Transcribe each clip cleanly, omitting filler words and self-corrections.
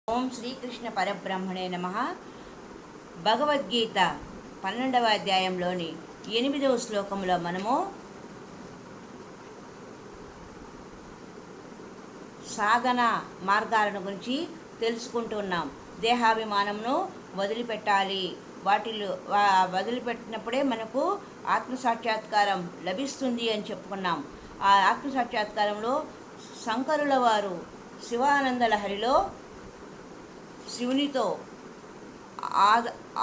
ఓం శ్రీకృష్ణ పరబ్రహ్మణే నమ. భగవద్గీత 12వ అధ్యాయంలోని 8వ శ్లోకంలో మనము సాధన మార్గాలను గురించి తెలుసుకుంటున్నాం. దేహాభిమానంను వదిలిపెట్టాలి. వదిలిపెట్టినప్పుడే మనకు ఆత్మసాక్షాత్కారం లభిస్తుంది అని చెప్పుకున్నాం. ఆ ఆత్మసాక్షాత్కారంలో శంకరుల వారు శివానంద లహరిలో శివునితో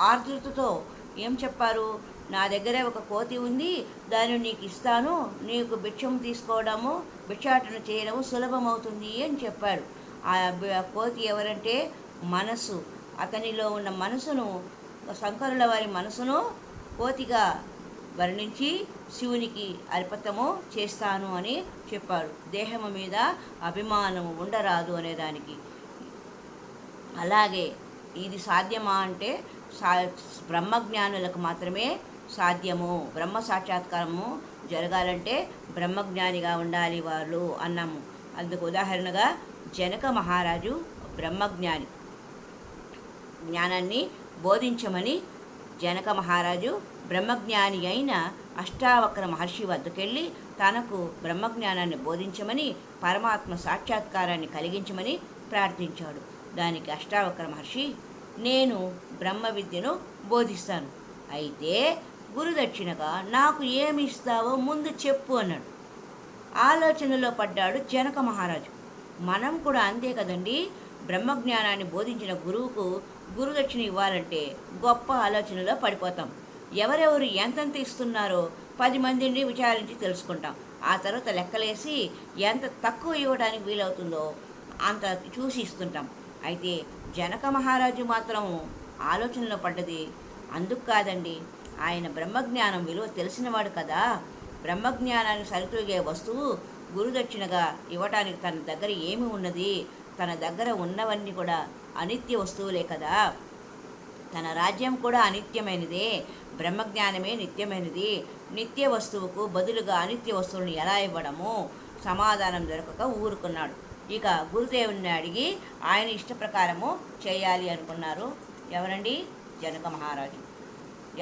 ఆర్ద్రతతో ఏం చెప్పారు? నా దగ్గర ఒక కోతి ఉంది, దాన్ని నీకు ఇస్తాను, నీకు భిక్షం తీసుకోవడము, భిక్షాటన చేయడము సులభమవుతుంది అని చెప్పాడు. ఆ కోతి ఎవరంటే మనసు. అతనిలో ఉన్న మనసును, శంకరుల వారి మనసును కోతిగా వర్ణించి శివునికి అర్పితము చేస్తాను అని చెప్పాడు. దేహము మీద అభిమానము ఉండరాదు అనేదానికి. అలాగే ఇది సాధ్యమా అంటే బ్రహ్మజ్ఞానులకు మాత్రమే సాధ్యము. బ్రహ్మ సాక్షాత్కారము జరగాలంటే బ్రహ్మజ్ఞానిగా ఉండాలి వాళ్ళు అన్నాము. అందుకు ఉదాహరణగా జనక మహారాజు బ్రహ్మజ్ఞాని. జ్ఞానాన్ని బోధించమని జనక మహారాజు బ్రహ్మజ్ఞాని అయిన అష్టావక్ర మహర్షి వద్దకెళ్ళి తనకు బ్రహ్మజ్ఞానాన్ని బోధించమని, పరమాత్మ సాక్షాత్కారాన్ని కలిగించమని ప్రార్థించాడు. దానికి అష్టావక్ర మహర్షి, నేను బ్రహ్మ విద్యను బోధిస్తాను, అయితే గురుదక్షిణగా నాకు ఏమి ఇస్తావో ముందు చెప్పు అన్నాడు. ఆలోచనలో పడ్డాడు జనక మహారాజు. మనం కూడా అంతే కదండి. బ్రహ్మజ్ఞానాన్ని బోధించిన గురువుకు గురుదక్షిణ ఇవ్వాలంటే గొప్ప ఆలోచనలో పడిపోతాం. ఎవరెవరు ఎంతెంత ఇస్తున్నారో 10 మందిని విచారించి తెలుసుకుంటాం. ఆ తర్వాత లెక్కలేసి ఎంత తక్కువ ఇవ్వడానికి వీలవుతుందో అంత చూసి ఇస్తుంటాం. అయితే జనక మహారాజు మాత్రం ఆలోచనలో పడ్డది అందుకు కాదండి. ఆయన బ్రహ్మజ్ఞానం విలువ తెలిసినవాడు కదా. బ్రహ్మజ్ఞానాన్ని సరితూగే వస్తువు గురుదక్షిణగా ఇవ్వటానికి తన దగ్గర ఏమి ఉన్నది? తన దగ్గర ఉన్నవన్నీ కూడా అనిత్య వస్తువులే కదా. తన రాజ్యం కూడా అనిత్యమైనదే, బ్రహ్మజ్ఞానమే నిత్యమైనది. నిత్య వస్తువుకు బదులుగా అనిత్య వస్తువులను ఎలా ఇవ్వడము? సమాధానం దొరకక ఊరుకున్నాడు. ఇక గురుదేవుని అడిగి ఆయన ఇష్ట ప్రకారము చేయాలి అనుకున్నారు. ఎవరండి? జనక మహారాజు.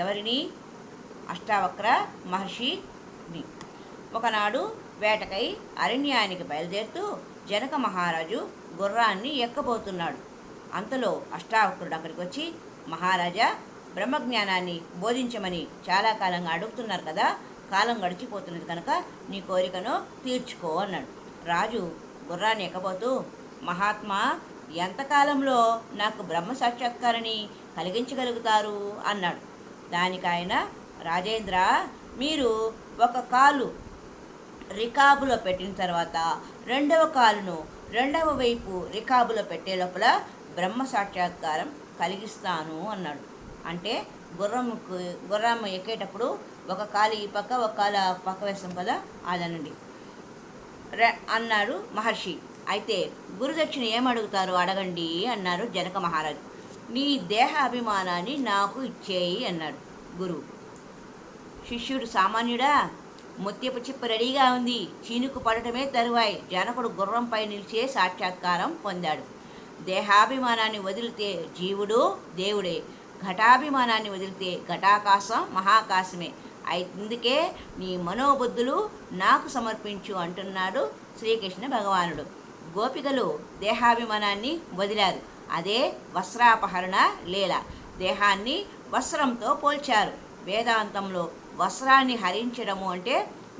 ఎవరిని? అష్టావక్ర మహర్షిని. ఒకనాడు వేటకై అరణ్యానికి బయలుదేరుతూ జనక మహారాజు గుర్రాన్ని ఎక్కబోతున్నాడు. అంతలో అష్టావక్రుడు అక్కడికి వచ్చి, మహారాజా, బ్రహ్మజ్ఞానాన్ని బోధించమని చాలా కాలంగా అడుగుతున్నారు కదా, కాలం గడిచిపోతున్నది కనుక నీ కోరికను తీర్చుకో అన్నాడు. రాజు గుర్రాన్ని ఎక్కబోతూ, మహాత్మా, ఎంతకాలంలో నాకు బ్రహ్మ సాక్షాత్కారాన్ని కలిగించగలుగుతారు అన్నాడు. దానికి ఆయన, రాజేంద్ర, మీరు ఒక కాలు రికాబులో పెట్టిన తర్వాత రెండవ కాలును రెండవ వైపు రికాబులో పెట్టే లోపల బ్రహ్మ సాక్షాత్కారం కలిగిస్తాను అన్నాడు. అంటే గుర్రం ఎక్కేటప్పుడు ఒక కాలు ఈ పక్క, ఒక కాలు పక్క వేస్తాం కదా, అదనండి అన్నాడు మహర్షి. అయితే గురుదక్షిణ ఏమడుగుతారు అడగండి అన్నారు జనక మహారాజు. నీ దేహ అభిమానాన్ని నాకు ఇచ్చేయి అన్నాడు గురువు. శిష్యుడు సామాన్యుడా? ముత్యపు చిప్ప రెడీగా ఉంది, చీనుకు పడటమే తరువాయి జనకుడు గుర్రంపై నిలిచే సాక్షాత్కారం పొందాడు. దేహాభిమానాన్ని వదిలితే జీవుడు దేవుడే, ఘటాభిమానాన్ని వదిలితే ఘటాకాశం మహాకాశమే. అందుకే నీ మనోబుద్ధులు నాకు సమర్పించు అంటున్నాడు శ్రీకృష్ణ భగవానుడు. గోపికలు దేహాభిమానాన్ని వదిలారు. అదే వస్త్రాపహరణ లీల. దేహాన్ని వస్త్రంతో పోల్చారు. వేదాంతంలో వస్త్రాన్ని హరించడము అంటే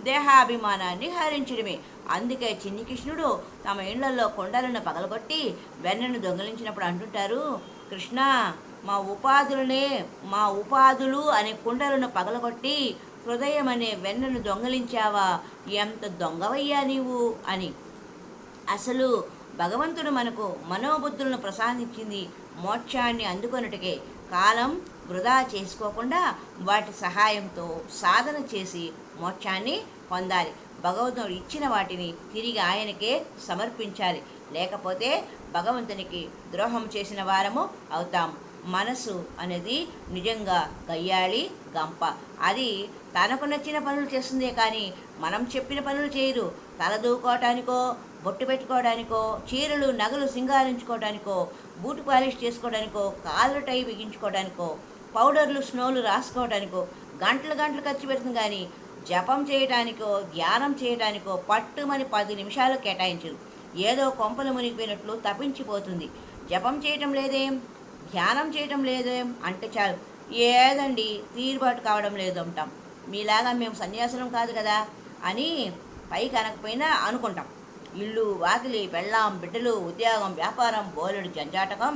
దేహాభిమానాన్ని హరించడమే. అందుకే చిన్ని కృష్ణుడు తమ ఇళ్లలో కొండలను పగలగొట్టి వెన్నను దొంగిలించినప్పుడు అంటుంటారు, కృష్ణ, మా ఉపాధులు అనే కుండలను పగలగొట్టి హృదయం అనే వెన్నను దొంగలించావా, ఎంత దొంగవయ్యా నీవు అని. అసలు భగవంతుడు మనకు మనోబుద్ధులను ప్రసాదించింది మోక్షాన్ని అందుకొనుటకే. కాలం వృధా చేసుకోకుండా వాటి సహాయంతో సాధన చేసి మోక్షాన్ని పొందాలి. భగవంతుడు ఇచ్చిన వాటిని తిరిగి ఆయనకే సమర్పించాలి. లేకపోతే భగవంతునికి ద్రోహం చేసిన వారము అవుతాం. మనసు అనేది నిజంగా గయ్యాళి గంప. అది తనకు నచ్చిన పనులు చేస్తుందే కానీ మనం చెప్పిన పనులు చేయదు. తల దూకోవటానికో బొట్టు పెట్టుకోవడానికో, చీరలు నగలు సింగారించుకోవడానికో, బూటు పాలిష్ చేసుకోవడానికో, కాళ్ళు టై బిగించుకోవడానికో, పౌడర్లు స్నోలు రాసుకోవడానికో గంటలు గంటలు ఖర్చు పెడుతుంది. కానీ జపం చేయడానికో, ధ్యానం చేయడానికో పట్టుమని 10 నిమిషాలు కేటాయించదు. ఏదో కొంపలు మునిగిపోయినట్లు తప్పించిపోతుంది. జపం చేయటం లేదేం, ధ్యానం చేయటం లేదేం అంటే చాలు, ఏదండి తీరుబాటు కావడం లేదు అంటాం. మీలాగా మేము సన్యాసులం కాదు కదా అని పైకి అనకపోయినా అనుకుంటాం. ఇల్లు, వాకిలి, పెళ్ళాం, బిడ్డలు, ఉద్యోగం, వ్యాపారం, బోలెడు జంజాటకం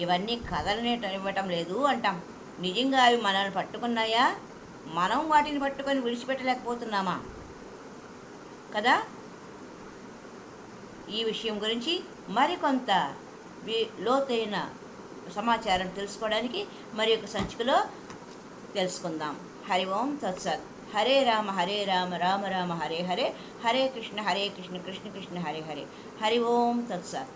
ఇవన్నీ కదలనివ్వటం లేదు అంటాం. నిజంగా అవి మనల్ని పట్టుకున్నాయా? మనం వాటిని పట్టుకొని విడిచిపెట్టలేకపోతున్నామా కదా? ఈ విషయం గురించి మరికొంత లోతైన సమాచారం తెలుసుకోవడానికి మరి ఒక సంచికలో తెలుసుకుందాం. హరి ఓం తత్సత్. హరే రామ రామ రామ హరే హరే, హరే కృష్ణ కృష్ణ కృష్ణ హరే హరే. హరి ఓం తత్సత్.